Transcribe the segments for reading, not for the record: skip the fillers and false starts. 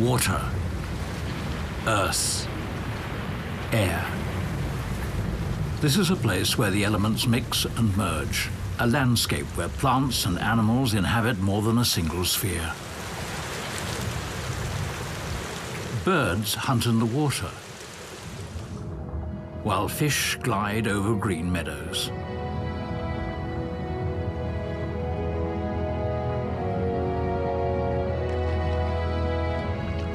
Water, earth, air. This is a place where the elements mix and merge, a landscape where plants and animals inhabit more than a single sphere. Birds hunt in the water, while fish glide over green meadows.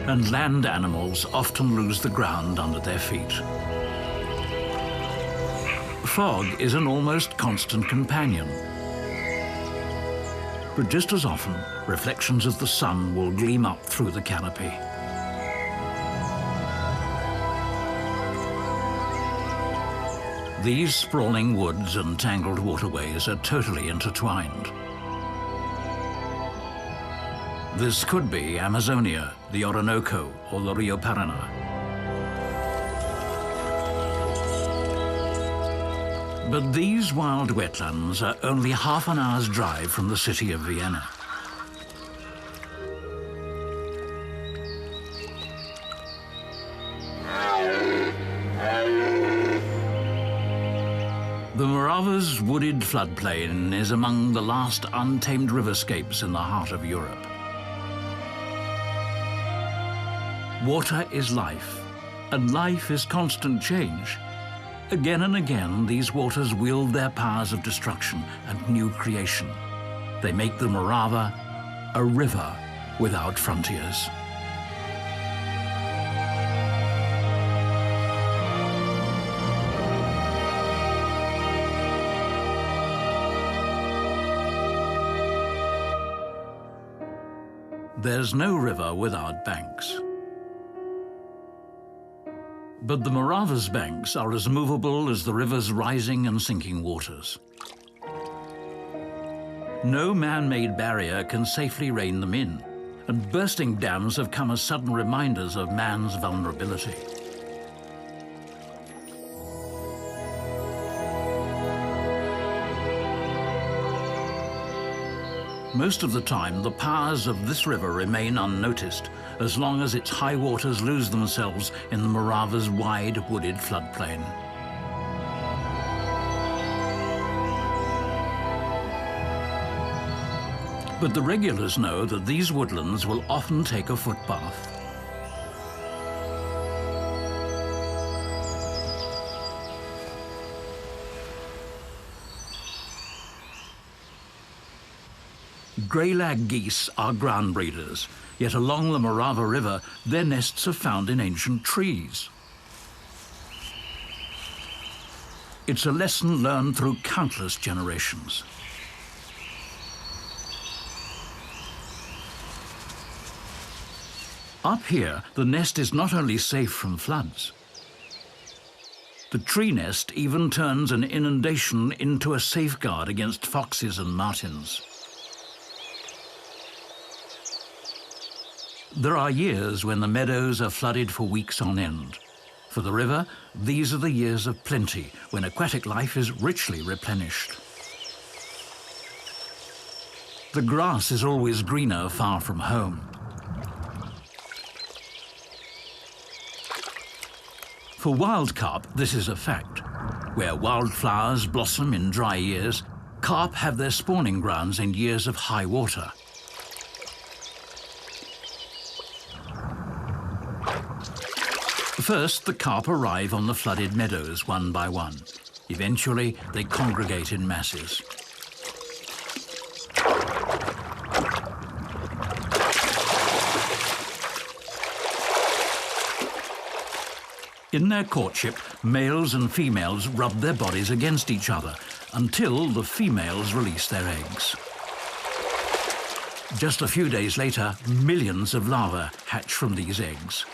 And land animals often lose the ground under their feet. Fog is an almost constant companion. But just as often, reflections of the sun will gleam up through the canopy. These sprawling woods and tangled waterways are totally intertwined. This could be Amazonia, the Orinoco, or the Rio Parana. But these wild wetlands are only half an hour's drive from the city of Vienna. The Morava's wooded floodplain is among the last untamed riverscapes in the heart of Europe. Water is life, and life is constant change. Again and again, these waters wield their powers of destruction and new creation. They make the Morava a river without frontiers. There's no river without banks. But the Morava's banks are as movable as the river's rising and sinking waters. No man-made barrier can safely rein them in, and bursting dams have come as sudden reminders of man's vulnerability. Most of the time, the powers of this river remain unnoticed, as long as its high waters lose themselves in the Morava's wide, wooded floodplain. But the regulars know that these woodlands will often take a footpath. Greylag geese are ground breeders, yet along the Morava River, their nests are found in ancient trees. It's a lesson learned through countless generations. Up here, the nest is not only safe from floods. The tree nest even turns an inundation into a safeguard against foxes and martins. There are years when the meadows are flooded for weeks on end. For the river, these are the years of plenty, when aquatic life is richly replenished. The grass is always greener far from home. For wild carp, this is a fact. Where wildflowers blossom in dry years, carp have their spawning grounds in years of high water. First, the carp arrive on the flooded meadows one by one. Eventually, they congregate in masses. In their courtship, males and females rub their bodies against each other until the females release their eggs. Just a few days later, millions of larvae hatch from these eggs.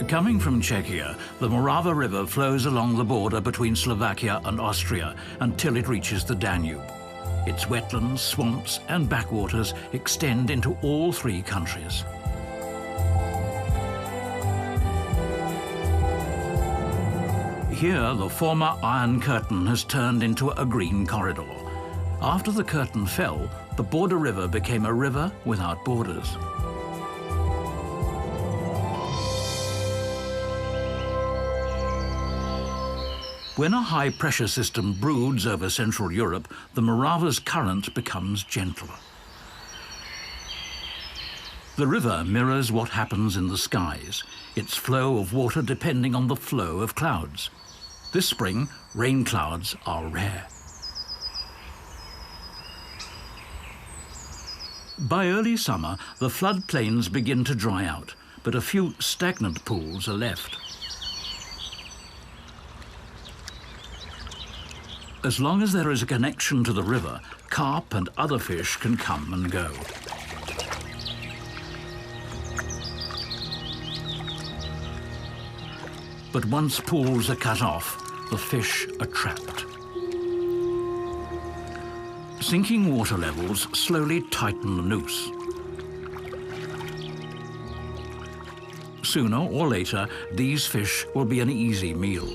Coming from Czechia, the Morava River flows along the border between Slovakia and Austria until it reaches the Danube. Its wetlands, swamps and backwaters extend into all three countries. Here, the former Iron Curtain has turned into a green corridor. After the curtain fell, the Border River became a river without borders. When a high-pressure system broods over Central Europe, the Morava's current becomes gentler. The river mirrors what happens in the skies, its flow of water depending on the flow of clouds. This spring, rain clouds are rare. By early summer, the floodplains begin to dry out, but a few stagnant pools are left. As long as there is a connection to the river, carp and other fish can come and go. But once pools are cut off, the fish are trapped. Sinking water levels slowly tighten the noose. Sooner or later, these fish will be an easy meal.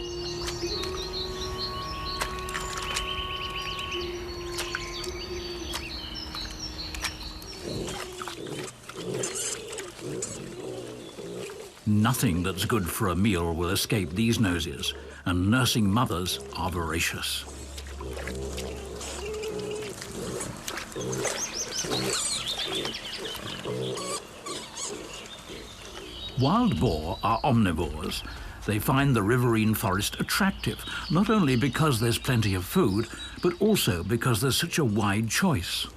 Nothing that's good for a meal will escape these noses, and nursing mothers are voracious. Wild boar are omnivores. They find the riverine forest attractive, not only because there's plenty of food, but also because there's such a wide choice.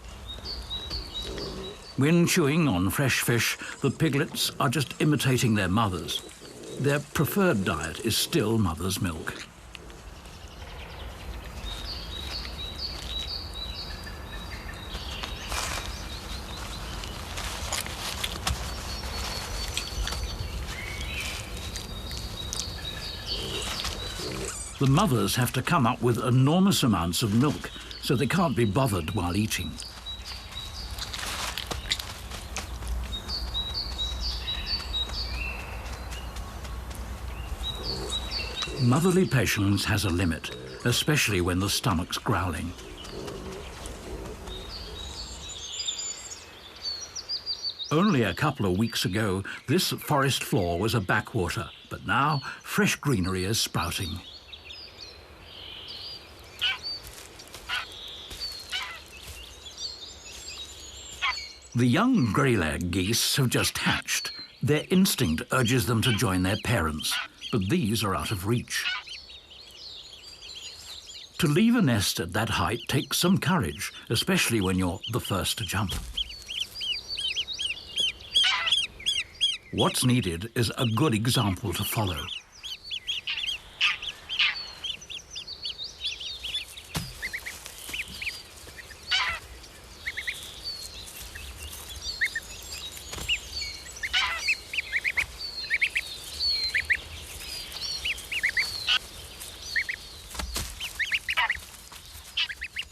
When chewing on fresh fish, the piglets are just imitating their mothers. Their preferred diet is still mother's milk. The mothers have to come up with enormous amounts of milk, so they can't be bothered while eating. Motherly patience has a limit, especially when the stomach's growling. Only a couple of weeks ago, this forest floor was a backwater, but now fresh greenery is sprouting. The young greylag geese have just hatched. Their instinct urges them to join their parents, but these are out of reach. To leave a nest at that height takes some courage, especially when you're the first to jump. What's needed is a good example to follow.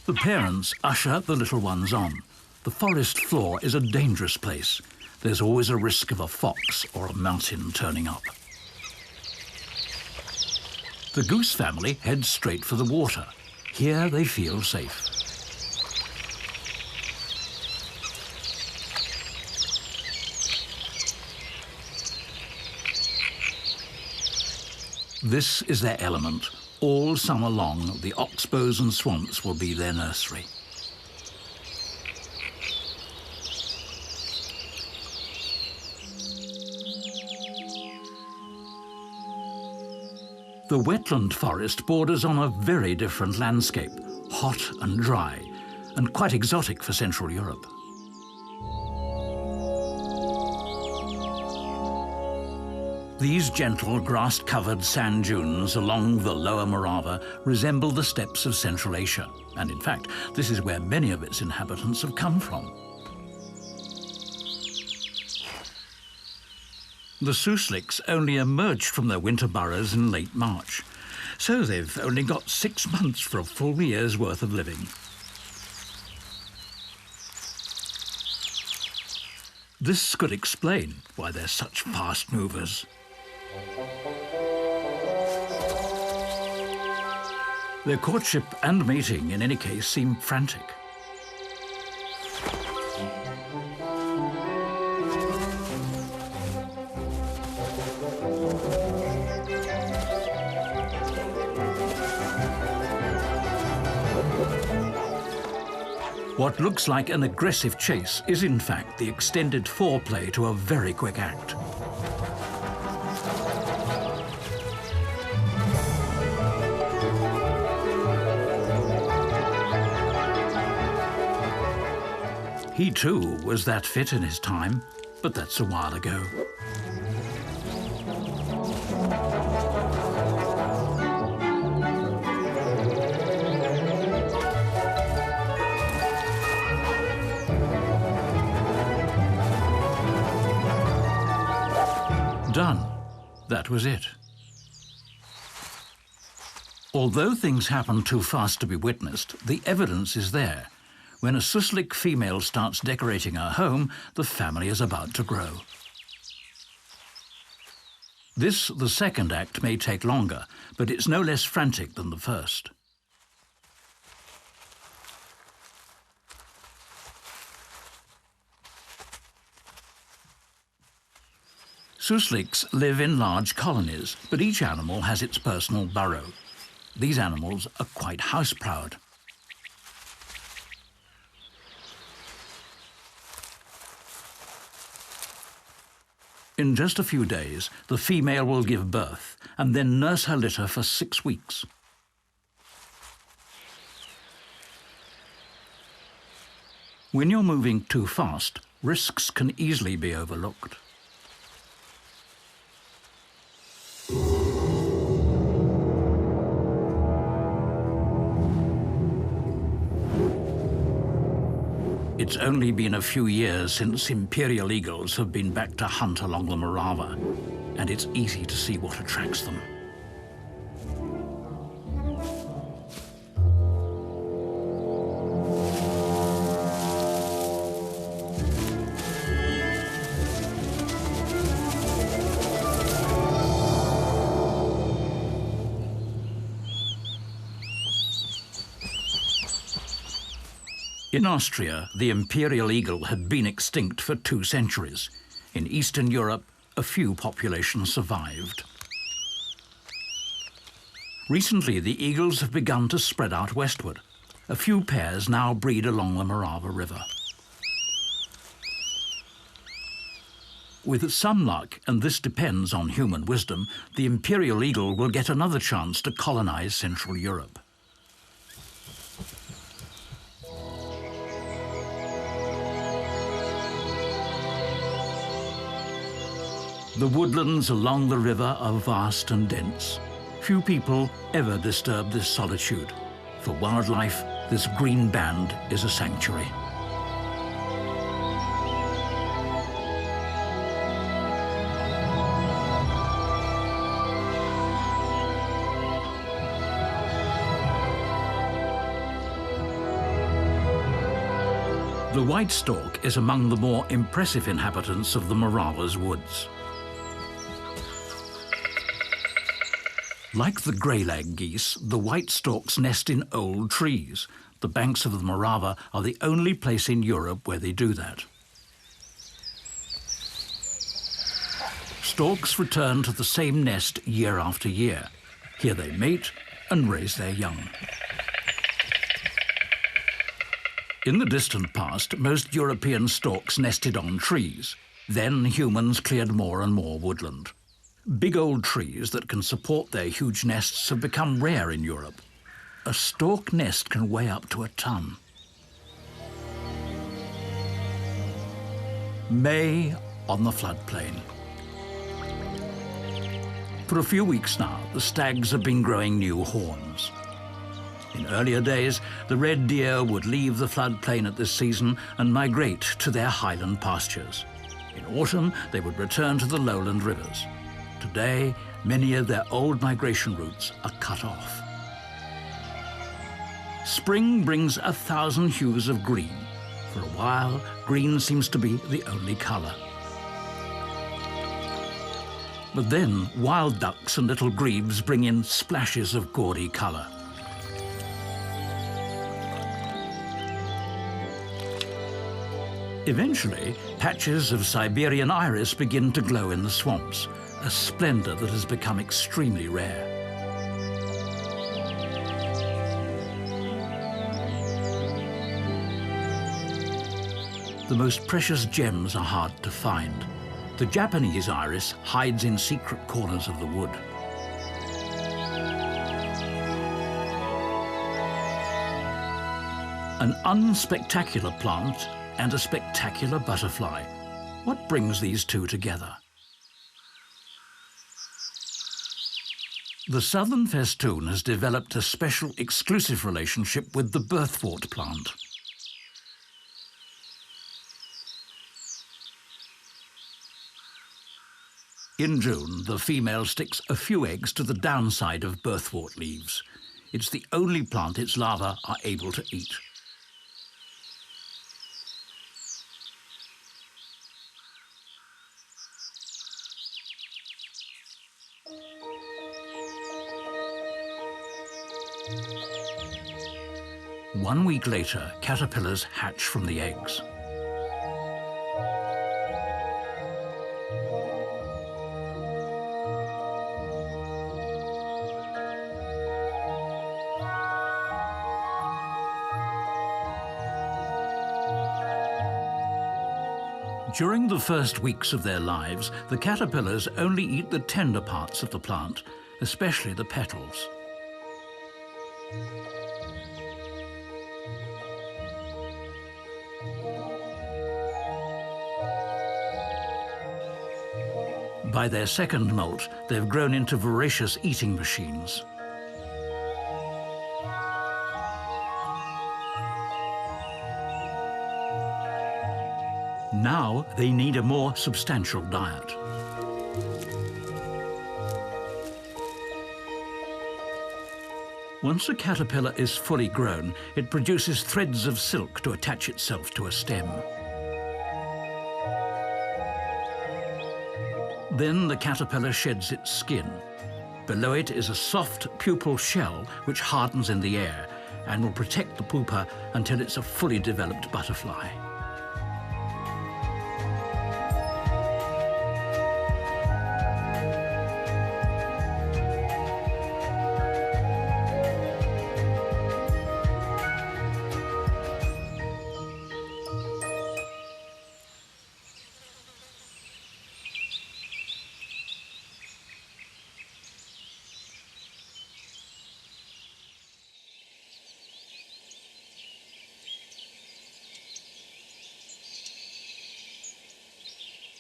The parents usher the little ones on. The forest floor is a dangerous place. There's always a risk of a fox or a mountain turning up. The goose family heads straight for the water. Here they feel safe. This is their element. All summer long, the oxbows and swamps will be their nursery. The wetland forest borders on a very different landscape, hot and dry, and quite exotic for Central Europe. These gentle grass-covered sand dunes along the lower Morava resemble the steppes of Central Asia, and in fact, this is where many of its inhabitants have come from. The Susliks only emerged from their winter burrows in late March, so they've only got 6 months for a full year's worth of living. This could explain why they're such fast movers. Their courtship and mating, in any case, seem frantic. What looks like an aggressive chase is in fact the extended foreplay to a very quick act. He too was that fit in his time, but that's a while ago. Done. That was it. Although things happen too fast to be witnessed, the evidence is there. When a Suslik female starts decorating her home, the family is about to grow. This, the second act, may take longer, but it's no less frantic than the first. Susliks live in large colonies, but each animal has its personal burrow. These animals are quite house-proud. In just a few days, the female will give birth and then nurse her litter for 6 weeks. When you're moving too fast, risks can easily be overlooked. It's only been a few years since imperial eagles have been back to hunt along the Morava, and it's easy to see what attracts them. In Austria, the imperial eagle had been extinct for 2 centuries. In Eastern Europe, a few populations survived. Recently, the eagles have begun to spread out westward. A few pairs now breed along the Morava River. With some luck, and this depends on human wisdom, the imperial eagle will get another chance to colonize Central Europe. The woodlands along the river are vast and dense. Few people ever disturb this solitude. For wildlife, this green band is a sanctuary. The white stork is among the more impressive inhabitants of the Morava's woods. Like the greylag geese, the white storks nest in old trees. The banks of the Morava are the only place in Europe where they do that. Storks return to the same nest year after year. Here they mate and raise their young. In the distant past, most European storks nested on trees. Then humans cleared more and more woodland. Big old trees that can support their huge nests have become rare in Europe. A stork nest can weigh up to a ton. May on the floodplain. For a few weeks now, the stags have been growing new horns. In earlier days, the red deer would leave the floodplain at this season and migrate to their highland pastures. In autumn, they would return to the lowland rivers. Today, many of their old migration routes are cut off. Spring brings 1,000 hues of green. For a while, green seems to be the only color. But then, wild ducks and little grebes bring in splashes of gaudy color. Eventually, patches of Siberian iris begin to glow in the swamps, a splendor that has become extremely rare. The most precious gems are hard to find. The Japanese iris hides in secret corners of the wood. An unspectacular plant and a spectacular butterfly. What brings these two together? The southern festoon has developed a special exclusive relationship with the birthwort plant. In June, the female sticks a few eggs to the downside of birthwort leaves. It's the only plant its larvae are able to eat. One week later, caterpillars hatch from the eggs. During the first weeks of their lives, the caterpillars only eat the tender parts of the plant, especially the petals. By their second molt, they've grown into voracious eating machines. Now they need a more substantial diet. Once a caterpillar is fully grown, it produces threads of silk to attach itself to a stem. Then the caterpillar sheds its skin. Below it is a soft pupal shell which hardens in the air and will protect the pupa until it's a fully developed butterfly.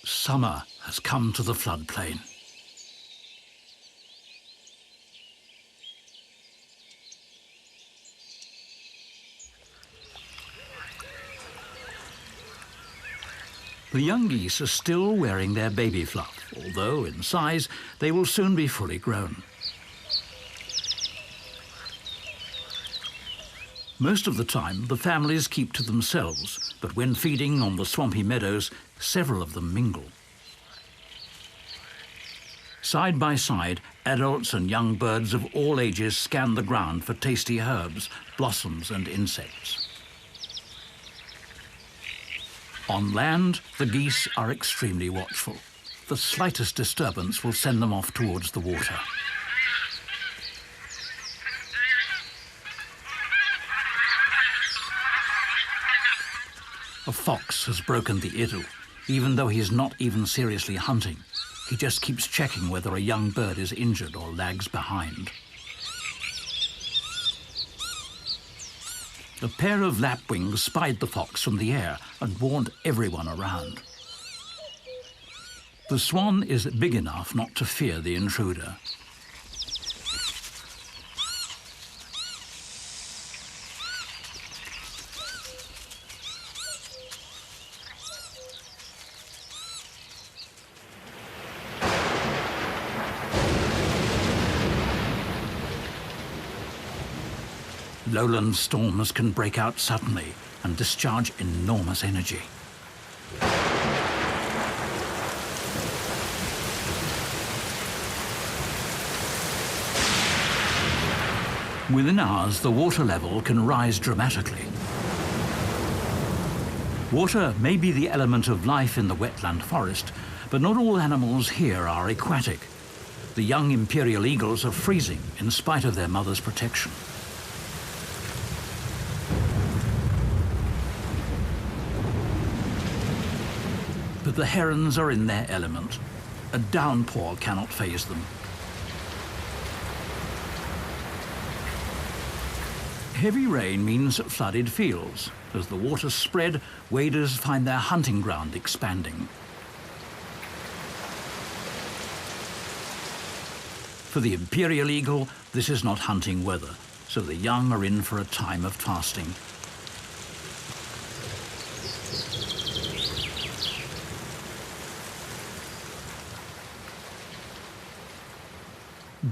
Summer has come to the floodplain. The young geese are still wearing their baby fluff, although in size they will soon be fully grown. Most of the time, the families keep to themselves, but when feeding on the swampy meadows, several of them mingle. Side by side, adults and young birds of all ages scan the ground for tasty herbs, blossoms, and insects. On land, the geese are extremely watchful. The slightest disturbance will send them off towards the water. A fox has broken the idyll, even though he is not even seriously hunting. He just keeps checking whether a young bird is injured or lags behind. A pair of lapwings spied the fox from the air and warned everyone around. The swan is big enough not to fear the intruder. Lowland storms can break out suddenly and discharge enormous energy. Within hours, the water level can rise dramatically. Water may be the element of life in the wetland forest, but not all animals here are aquatic. The young imperial eagles are freezing in spite of their mother's protection. But the herons are in their element. A downpour cannot faze them. Heavy rain means flooded fields. As the waters spread, waders find their hunting ground expanding. For the imperial eagle, this is not hunting weather, so the young are in for a time of fasting.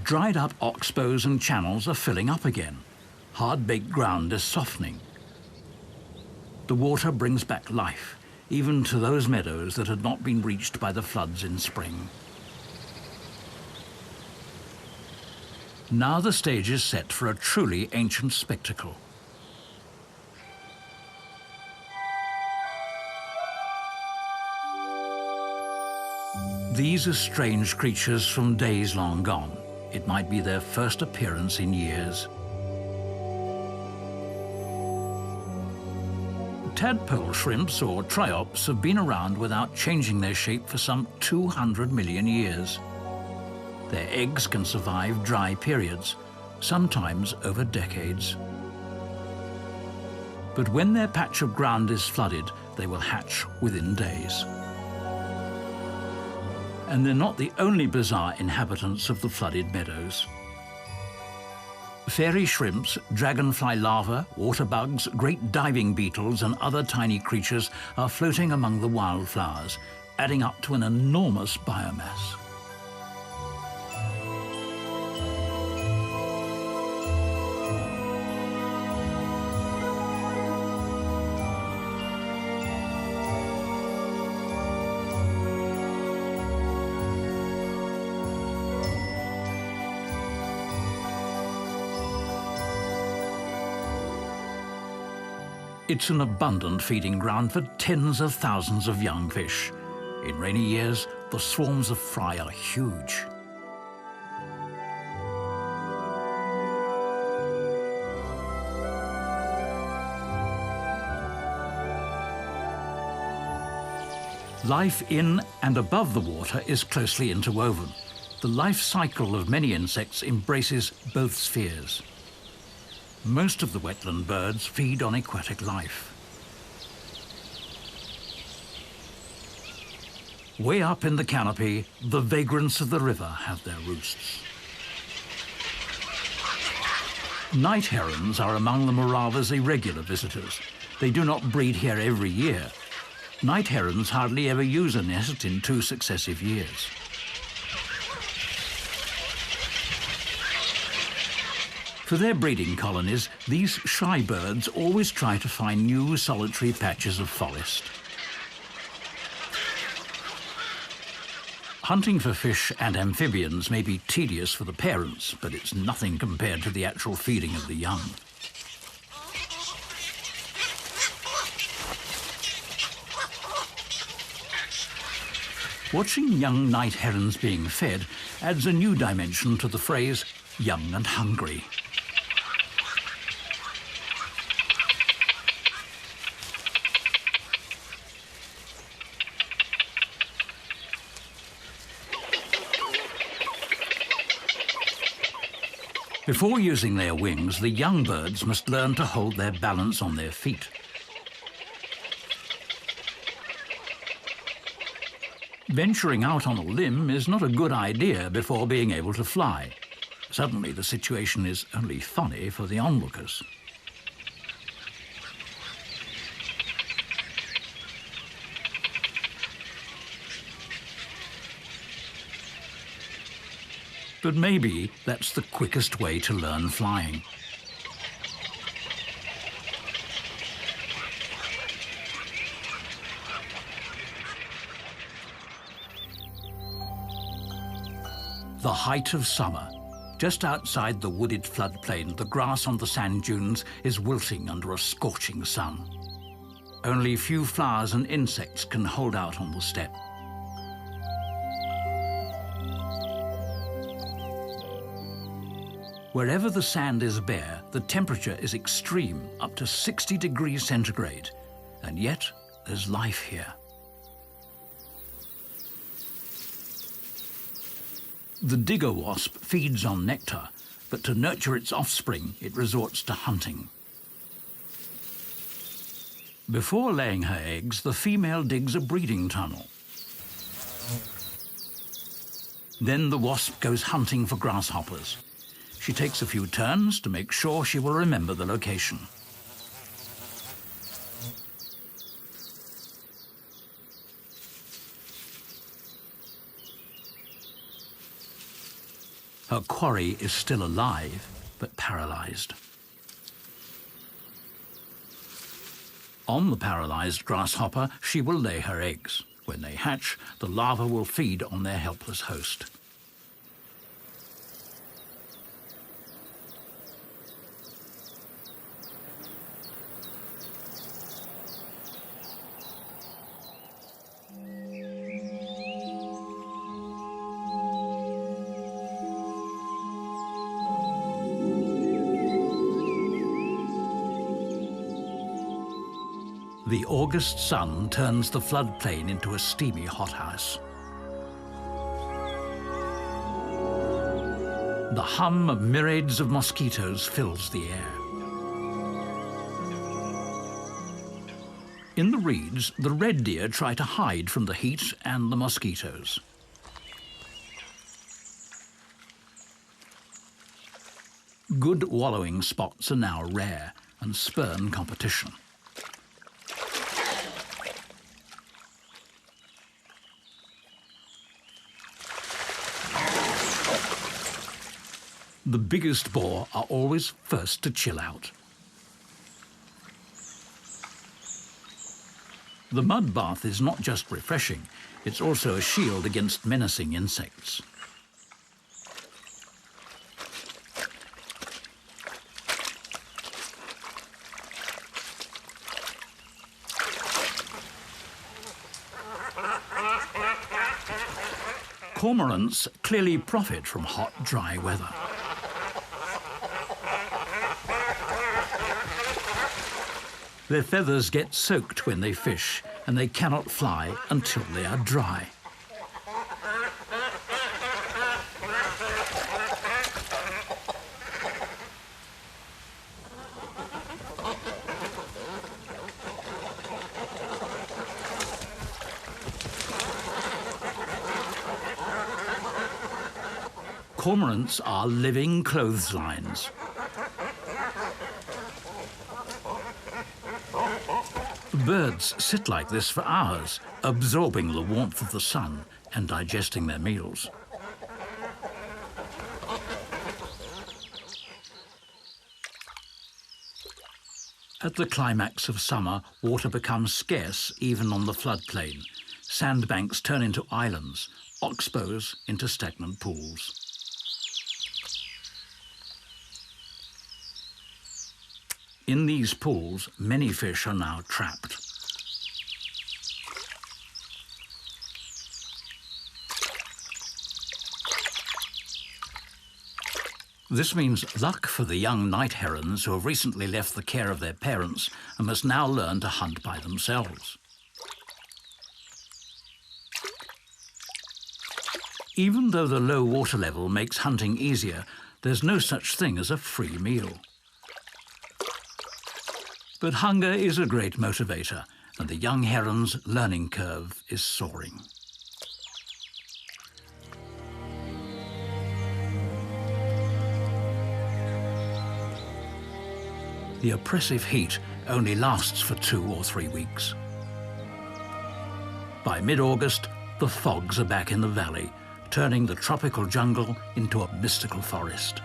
Dried up oxbows and channels are filling up again. Hard-baked ground is softening. The water brings back life, even to those meadows that had not been reached by the floods in spring. Now the stage is set for a truly ancient spectacle. These are strange creatures from days long gone. It might be their first appearance in years. Tadpole shrimps, or triops, have been around without changing their shape for some 200 million years. Their eggs can survive dry periods, sometimes over decades. But when their patch of ground is flooded, they will hatch within days. And they're not the only bizarre inhabitants of the flooded meadows. Fairy shrimps, dragonfly larvae, water bugs, great diving beetles and other tiny creatures are floating among the wildflowers, adding up to an enormous biomass. It's an abundant feeding ground for tens of thousands of young fish. In rainy years, the swarms of fry are huge. Life in and above the water is closely interwoven. The life cycle of many insects embraces both spheres. Most of the wetland birds feed on aquatic life. Way up in the canopy, the vagrants of the river have their roosts. Night herons are among the Morava's irregular visitors. They do not breed here every year. Night herons hardly ever use a nest in 2 successive years. For their breeding colonies, these shy birds always try to find new solitary patches of forest. Hunting for fish and amphibians may be tedious for the parents, but it's nothing compared to the actual feeding of the young. Watching young night herons being fed adds a new dimension to the phrase, young and hungry. Before using their wings, the young birds must learn to hold their balance on their feet. Venturing out on a limb is not a good idea before being able to fly. Suddenly, the situation is only funny for the onlookers. But maybe that's the quickest way to learn flying. The height of summer. Just outside the wooded floodplain, the grass on the sand dunes is wilting under a scorching sun. Only few flowers and insects can hold out on the steppe. Wherever the sand is bare, the temperature is extreme, up to 60 degrees centigrade, and yet there's life here. The digger wasp feeds on nectar, but to nurture its offspring, it resorts to hunting. Before laying her eggs, the female digs a breeding tunnel. Then the wasp goes hunting for grasshoppers. She takes a few turns to make sure she will remember the location. Her quarry is still alive, but paralyzed. On the paralyzed grasshopper, she will lay her eggs. When they hatch, the larvae will feed on their helpless host. The August sun turns the floodplain into a steamy hothouse. The hum of myriads of mosquitoes fills the air. In the reeds, the red deer try to hide from the heat and the mosquitoes. Good wallowing spots are now rare and spurn competition. The biggest boar are always first to chill out. The mud bath is not just refreshing, it's also a shield against menacing insects. Cormorants clearly profit from hot, dry weather. Their feathers get soaked when they fish, and they cannot fly until they are dry. Cormorants are living clotheslines. Birds sit like this for hours, absorbing the warmth of the sun and digesting their meals. At the climax of summer, water becomes scarce even on the floodplain. Sandbanks turn into islands, oxbows into stagnant pools. In these pools, many fish are now trapped. This means luck for the young night herons who have recently left the care of their parents and must now learn to hunt by themselves. Even though the low water level makes hunting easier, there's no such thing as a free meal. But hunger is a great motivator, and the young heron's learning curve is soaring. The oppressive heat only lasts for 2 or 3 weeks. By mid-August, the fogs are back in the valley, turning the tropical jungle into a mystical forest.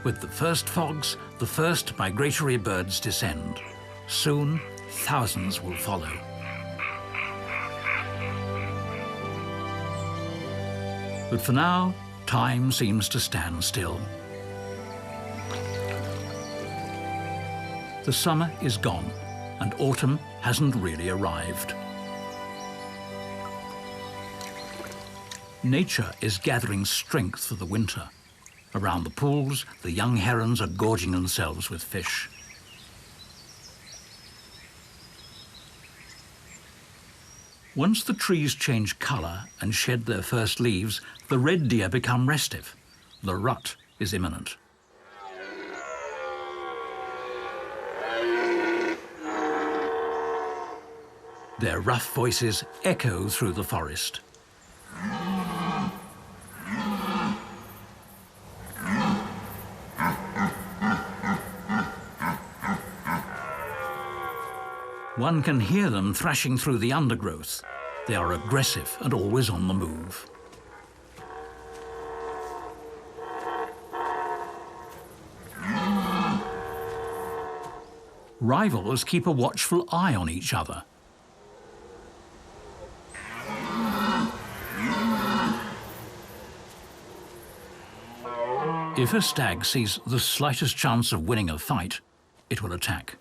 With the first fogs, the first migratory birds descend. Soon, thousands will follow. But for now, time seems to stand still. The summer is gone, and autumn hasn't really arrived. Nature is gathering strength for the winter. Around the pools, the young herons are gorging themselves with fish. Once the trees change colour and shed their first leaves, the red deer become restive. The rut is imminent. Their rough voices echo through the forest. One can hear them thrashing through the undergrowth. They are aggressive and always on the move. Rivals keep a watchful eye on each other. If a stag sees the slightest chance of winning a fight, it will attack.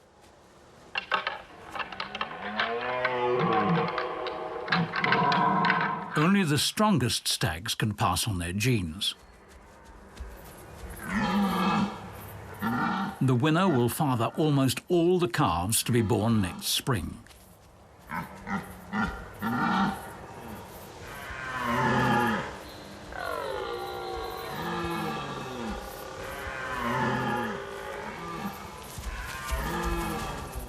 Only the strongest stags can pass on their genes. The winner will father almost all the calves to be born next spring.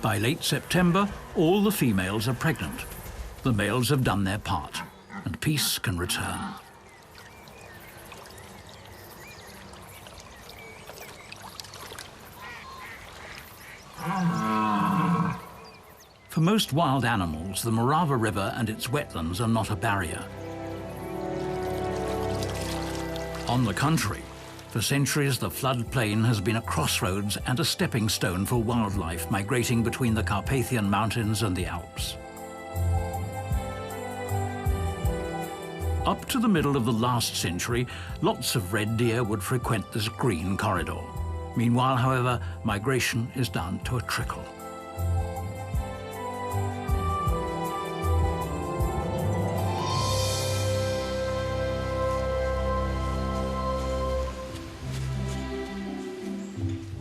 By late September, all the females are pregnant. The males have done their part, and peace can return. For most wild animals, the Morava River and its wetlands are not a barrier. On the contrary, for centuries the floodplain has been a crossroads and a stepping stone for wildlife migrating between the Carpathian Mountains and the Alps. Up to the middle of the last century, lots of red deer would frequent this green corridor. Meanwhile, however, migration is down to a trickle.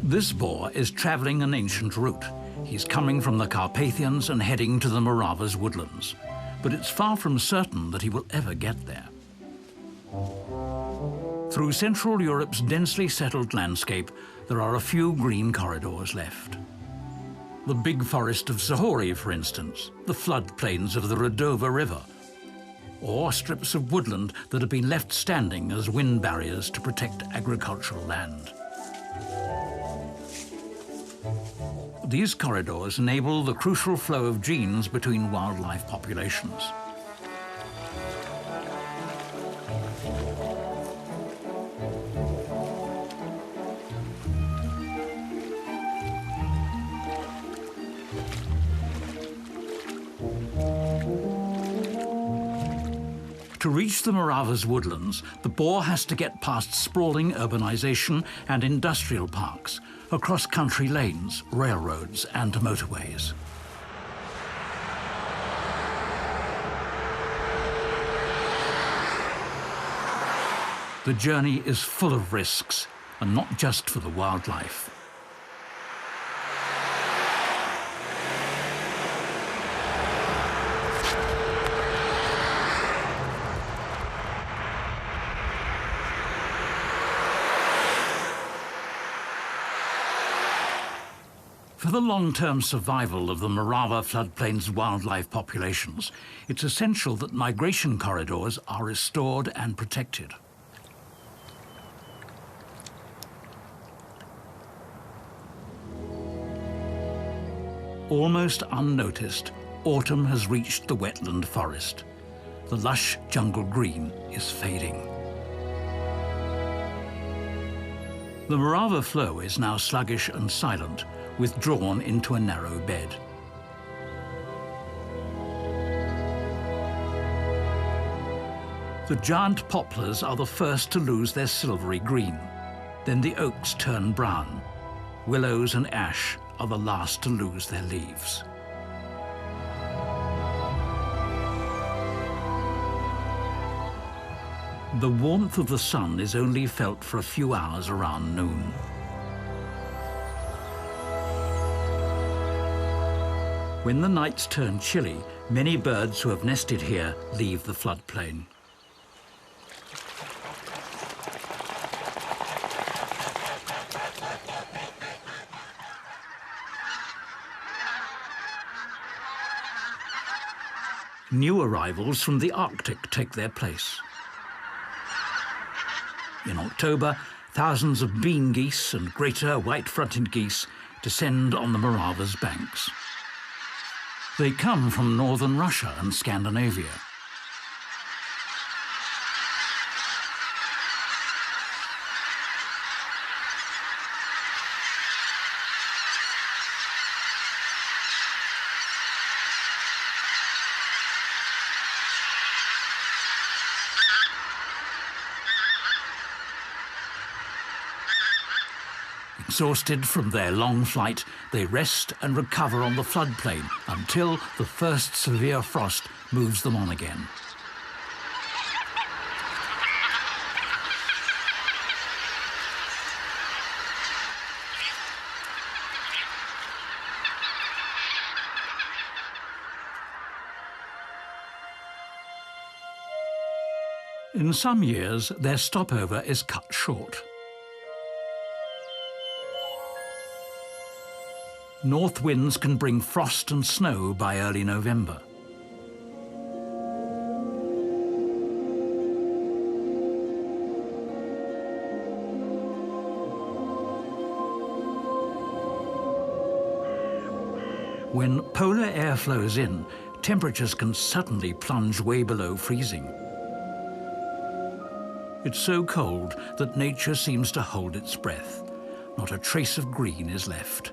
This boar is travelling an ancient route. He's coming from the Carpathians and heading to the Morava's woodlands. But it's far from certain that he will ever get there. Through Central Europe's densely settled landscape, there are a few green corridors left. The big forest of Zahori, for instance, the floodplains of the Redova River, or strips of woodland that have been left standing as wind barriers to protect agricultural land. These corridors enable the crucial flow of genes between wildlife populations. To reach the Morava's woodlands, the boar has to get past sprawling urbanization and industrial parks, across country lanes, railroads and motorways. The journey is full of risks, and not just for the wildlife. For the long-term survival of the Morava floodplain's wildlife populations, it's essential that migration corridors are restored and protected. Almost unnoticed, autumn has reached the wetland forest. The lush jungle green is fading. The Morava flow is now sluggish and silent, withdrawn into a narrow bed. The giant poplars are the first to lose their silvery green. Then the oaks turn brown. Willows and ash are the last to lose their leaves. The warmth of the sun is only felt for a few hours around noon. When the nights turn chilly, many birds who have nested here leave the floodplain. New arrivals from the Arctic take their place. In October, thousands of bean geese and greater white-fronted geese descend on the Morava's banks. They come from northern Russia and Scandinavia. Exhausted from their long flight, they rest and recover on the floodplain until the first severe frost moves them on again. In some years, their stopover is cut short. North winds can bring frost and snow by early November. When polar air flows in, temperatures can suddenly plunge way below freezing. It's so cold that nature seems to hold its breath. Not a trace of green is left.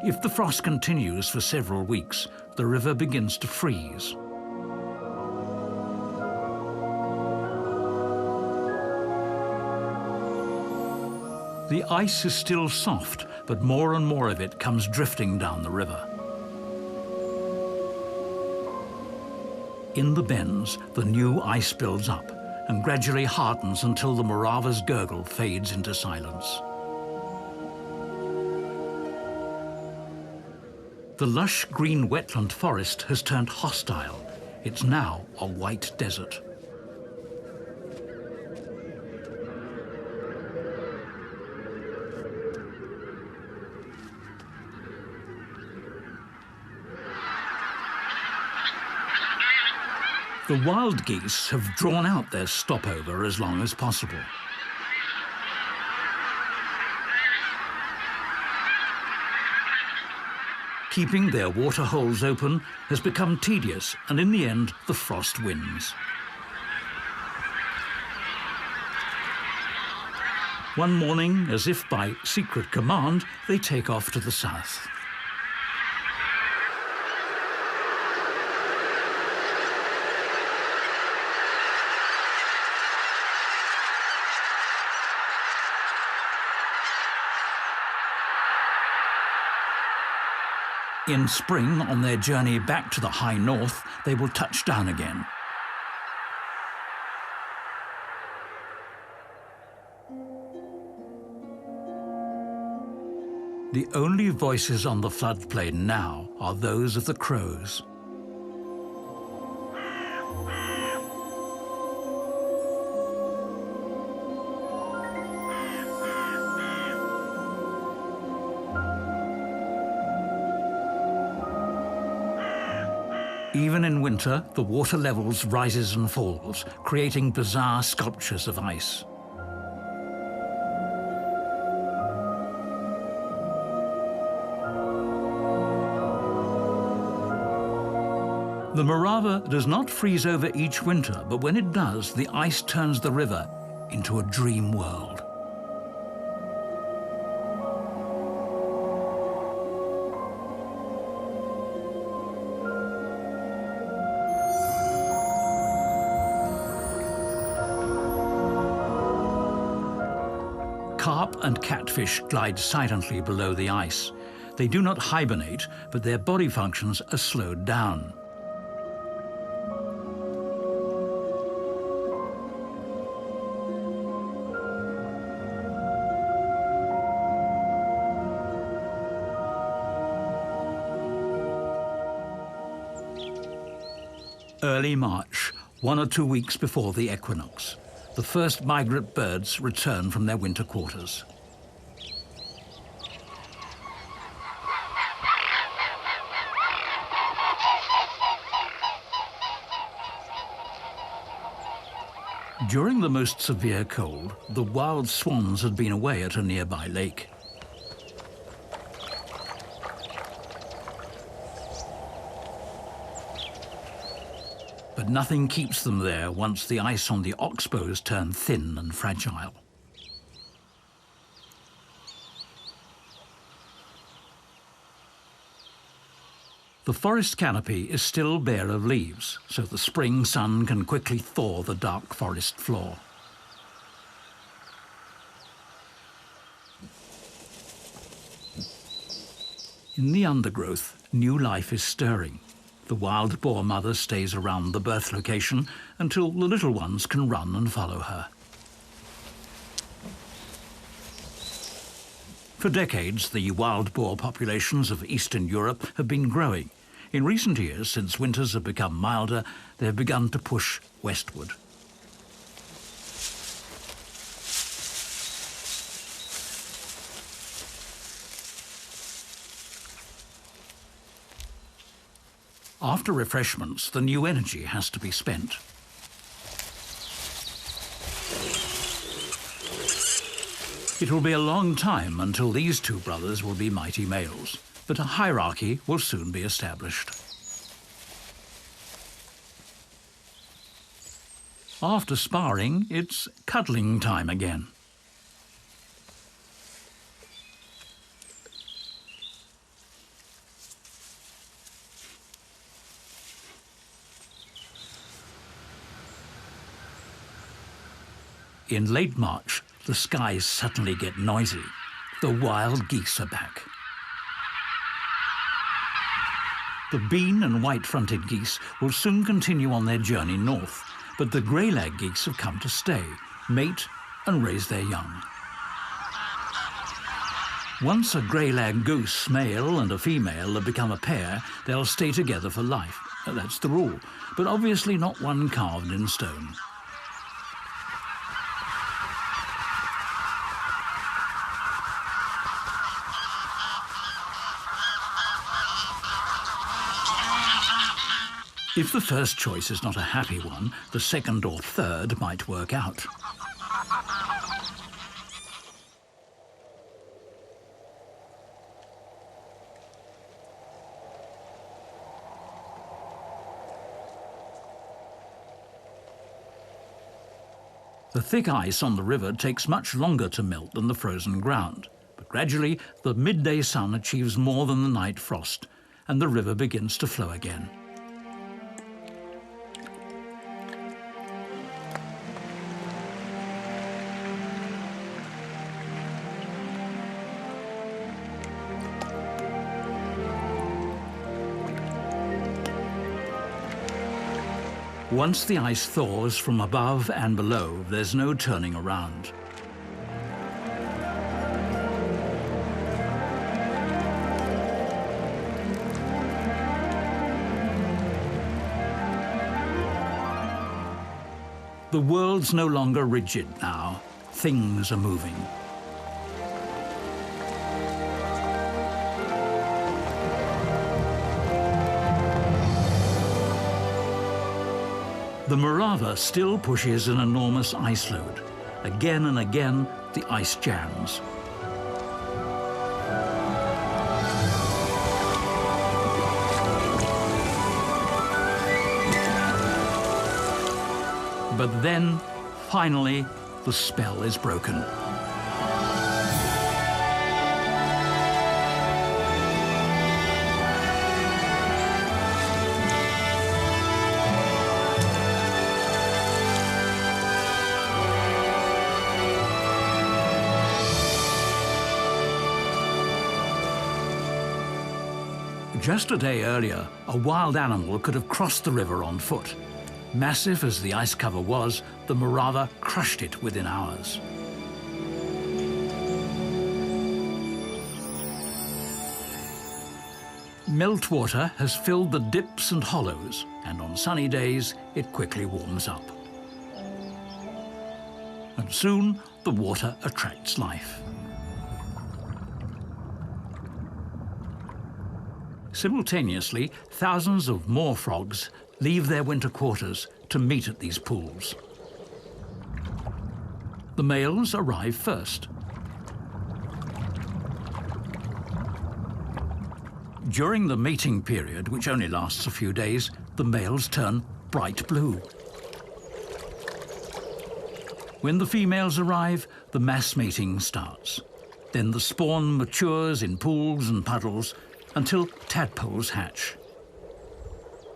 If the frost continues for several weeks, the river begins to freeze. The ice is still soft, but more and more of it comes drifting down the river. In the bends, the new ice builds up and gradually hardens until the Morava's gurgle fades into silence. The lush green wetland forest has turned hostile. It's now a white desert. The wild geese have drawn out their stopover as long as possible. Keeping their water holes open has become tedious, and in the end, the frost wins. One morning, as if by secret command, they take off to the south. In spring, on their journey back to the high north, they will touch down again. The only voices on the floodplain now are those of the crows. Even in winter, the water levels rises and falls, creating bizarre sculptures of ice. The Morava does not freeze over each winter, but when it does, the ice turns the river into a dream world. Carp and catfish glide silently below the ice. They do not hibernate, but their body functions are slowed down. Early March, 1 or 2 weeks before the equinox, the first migrant birds return from their winter quarters. During the most severe cold, the wild swans had been away at a nearby lake. But nothing keeps them there once the ice on the oxbows turn thin and fragile. The forest canopy is still bare of leaves, so the spring sun can quickly thaw the dark forest floor. In the undergrowth, new life is stirring. The wild boar mother stays around the birth location until the little ones can run and follow her. For decades, the wild boar populations of Eastern Europe have been growing. In recent years, since winters have become milder, they have begun to push westward. After refreshments, the new energy has to be spent. It will be a long time until these two brothers will be mighty males, but a hierarchy will soon be established. After sparring, it's cuddling time again. In late March, the skies suddenly get noisy. The wild geese are back. The bean and white-fronted geese will soon continue on their journey north, but the grey-lag geese have come to stay, mate and raise their young. Once a grey-lag goose, male and a female, have become a pair, they'll stay together for life. That's the rule, but obviously not one carved in stone. If the first choice is not a happy one, the second or third might work out. The thick ice on the river takes much longer to melt than the frozen ground, but gradually the midday sun achieves more than the night frost, and the river begins to flow again. Once the ice thaws from above and below, there's no turning around. The world's no longer rigid now. Things are moving. The Morava still pushes an enormous ice load. Again and again, the ice jams. But then, finally, the spell is broken. Just a day earlier, a wild animal could have crossed the river on foot. Massive as the ice cover was, the Morava crushed it within hours. Meltwater has filled the dips and hollows, and on sunny days it quickly warms up. And soon the water attracts life. Simultaneously, thousands of moor frogs leave their winter quarters to meet at these pools. The males arrive first. During the mating period, which only lasts a few days, the males turn bright blue. When the females arrive, the mass mating starts. Then the spawn matures in pools and puddles until tadpoles hatch.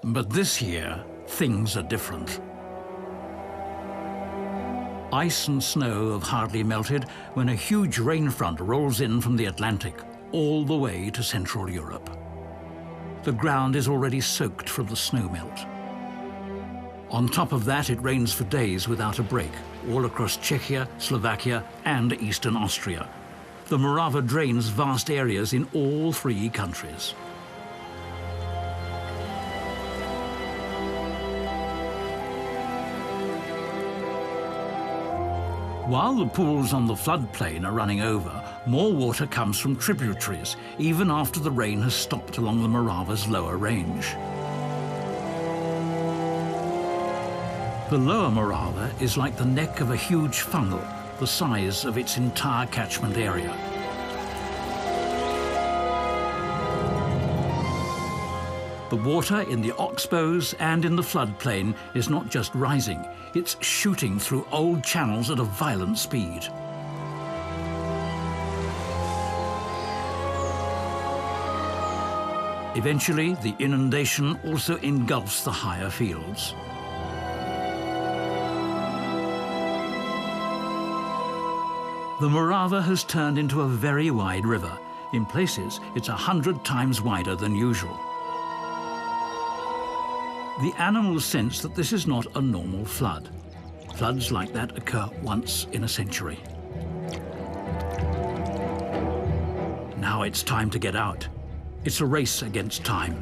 But this year, things are different. Ice and snow have hardly melted when a huge rain front rolls in from the Atlantic all the way to Central Europe. The ground is already soaked from the snowmelt. On top of that, it rains for days without a break, all across Czechia, Slovakia, and eastern Austria. The Morava drains vast areas in all three countries. While the pools on the floodplain are running over, more water comes from tributaries, even after the rain has stopped along the Morava's lower range. The lower Morava is like the neck of a huge funnel, the size of its entire catchment area. The water in the oxbows and in the floodplain is not just rising, it's shooting through old channels at a violent speed. Eventually, the inundation also engulfs the higher fields. The Morava has turned into a very wide river. In places, it's 100 times wider than usual. The animals sense that this is not a normal flood. Floods like that occur once in a century. Now it's time to get out. It's a race against time.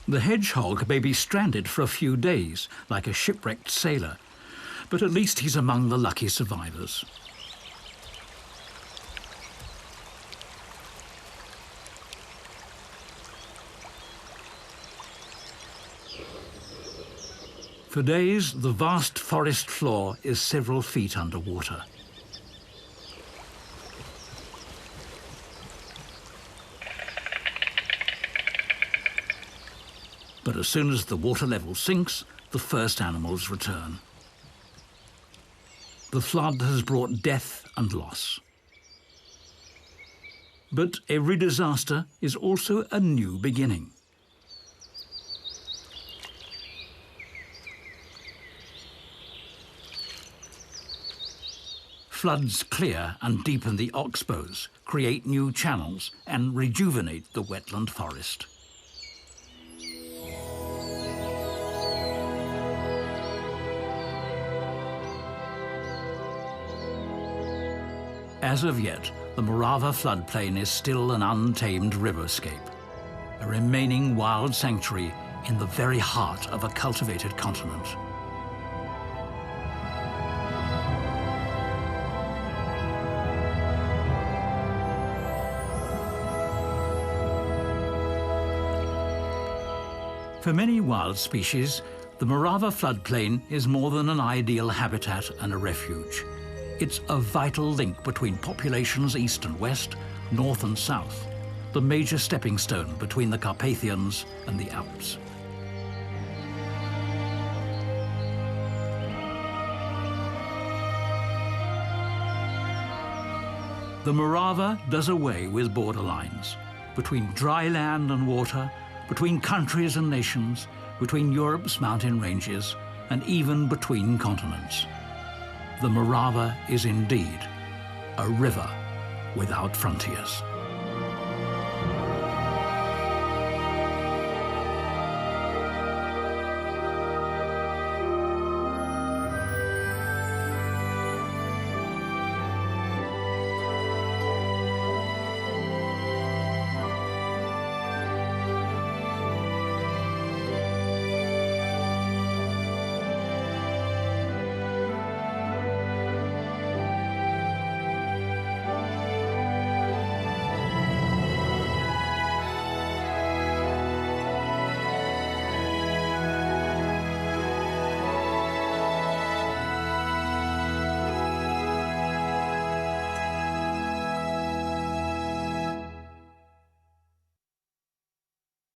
The hedgehog may be stranded for a few days, like a shipwrecked sailor, but at least he's among the lucky survivors. For days, the vast forest floor is several feet underwater. But as soon as the water level sinks, the first animals return. The flood has brought death and loss. But every disaster is also a new beginning. Floods clear and deepen the oxbows, create new channels, and rejuvenate the wetland forest. As of yet, the Morava floodplain is still an untamed riverscape. a remaining wild sanctuary in the very heart of a cultivated continent. For many wild species, the Morava floodplain is more than an ideal habitat and a refuge. It's a vital link between populations east and west, north and south, the major stepping stone between the Carpathians and the Alps. The Morava does away with border lines between dry land and water, between countries and nations, between Europe's mountain ranges, and even between continents. The Morava is indeed a river without frontiers.